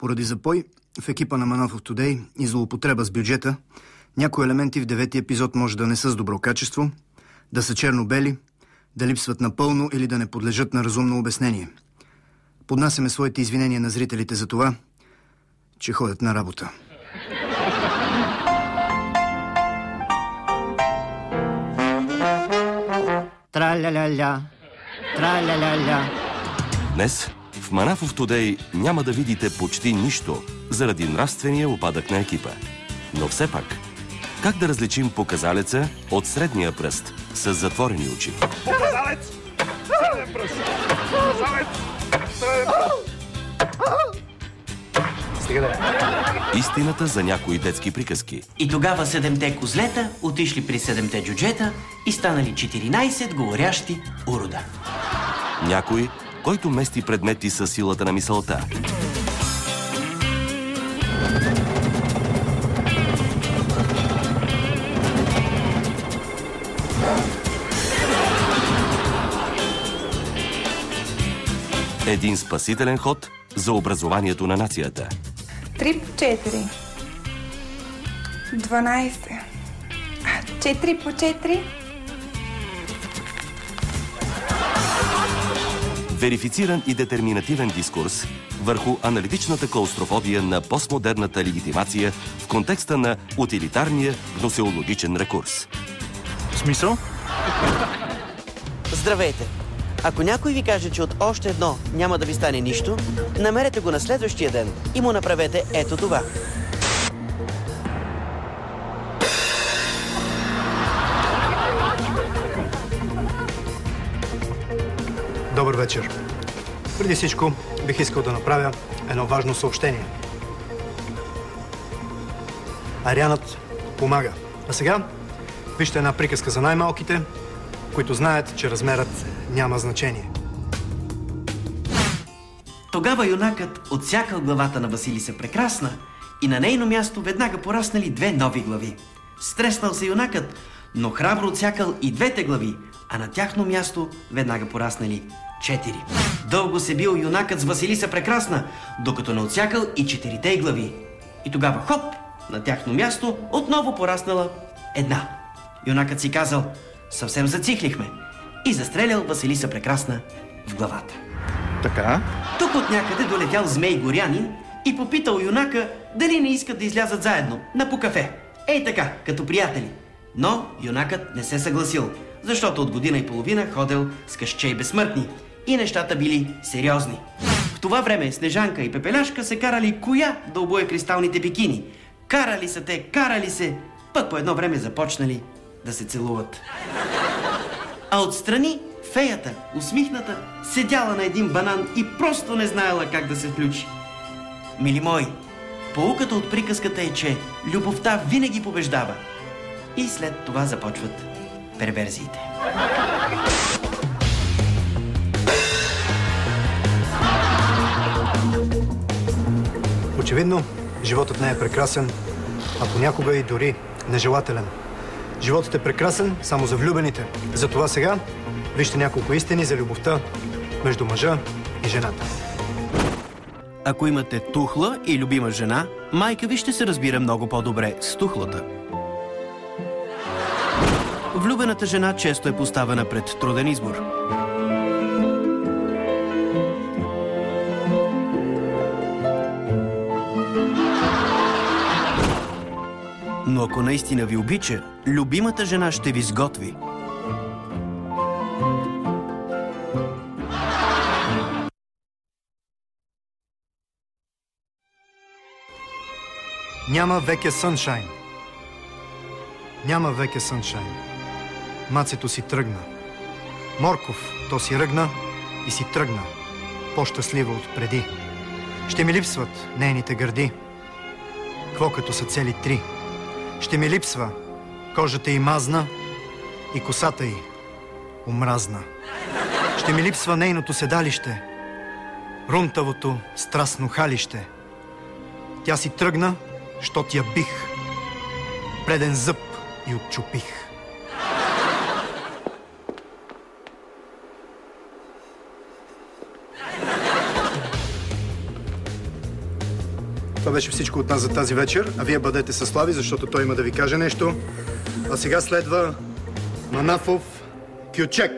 Поради запой в екипа на Манов Today и злоупотреба с бюджета, някои елементи в 9-ти епизод може да не са с добро качество, да са черно-бели, да липсват напълно или да не подлежат на разумно обяснение. Поднасяме своите извинения на зрителите за това, че ходят на работа. Тра-ля-ля-ля, тра-ля-ля-ля. Днес в Манов Today няма да видите почти нищо заради нравствения упадък на екипа. Но все пак, как да различим показалеца от средния пръст с затворени очи? Показалец! Среден пръст! Показалец! Среден пръст! Стига да. Истината за някои детски приказки. И тогава 7-те козлета отишли при 7-те джуджета и станали 14 говорящи урода. Някой, който мести предмети със силата на мисълта. Един спасителен ход за образованието на нацията. 3 по 4. 12. 4 по 4. Верифициран и детерминативен дискурс върху аналитичната клаустрофобия на постмодерната легитимация в контекста на утилитарния гносеологичен рекурс. В смисъл? Здравейте! Ако някой ви каже, че от още едно няма да ви стане нищо, намерете го на следващия ден и му направете ето това. Добър вечер. Преди всичко бих искал да направя едно важно съобщение. Арианът помага. А сега вижте една приказка за най-малките, които знаят, че размерът няма значение. Тогава юнакът отсякал главата на Василиса Прекрасна и на нейно място веднага пораснали 2 нови глави. Стреснал се юнакът, но храбро отсякал и 2-те глави, а на тяхно място веднага пораснали 4. Дълго се бил юнакът с Василиса Прекрасна, докато не отсякал и 4-те глави. И тогава хоп, на тяхно място отново пораснала 1. Юнакът си казал: съвсем зацихлихме, и застрелял Василиса Прекрасна в главата. Така. Тук от някъде долетял змей горянин и попитал юнака дали не искат да излязат заедно на по кафе. Ей така, като приятели. Но юнакът не се съгласил, защото от година и половина ходел с късче и безсмъртни и нещата били сериозни. В това време Снежанка и Пепеляшка се карали коя да обуе кристалните бикини. Карали се, пък по едно време започнали да се целуват. А отстрани феята, усмихната, седяла на един банан и просто не знаела как да се включи. Мили мои, поуката от приказката е, че любовта винаги побеждава. И след това започват перверзиите. Очевидно, животът не е прекрасен, а понякога и дори нежелателен. Животът е прекрасен само за влюбените. Затова сега вижте няколко истини за любовта между мъжа и жената. Ако имате тухла и любима жена, майка ви ще се разбира много по-добре с тухлата. Влюбената жена често е поставена пред труден избор. Но ако наистина ви обича, любимата жена ще ви сготви. Няма веке съншайн. Няма веке съншайн. Мацето си тръгна. Морков, то си ръгна и си тръгна. По-щастлива от преди. Ще ми липсват нейните гърди. Кво като са цели 3. Ще ми липсва кожата й мазна и косата й омразна. Ще ми липсва нейното седалище, рунтавото страстно халище. Тя си тръгна, щот я бих, преден зъб и отчупих. Това беше всичко от нас за тази вечер, а вие бъдете със Слави, защото той има да ви каже нещо. А сега следва Манафов Кючек.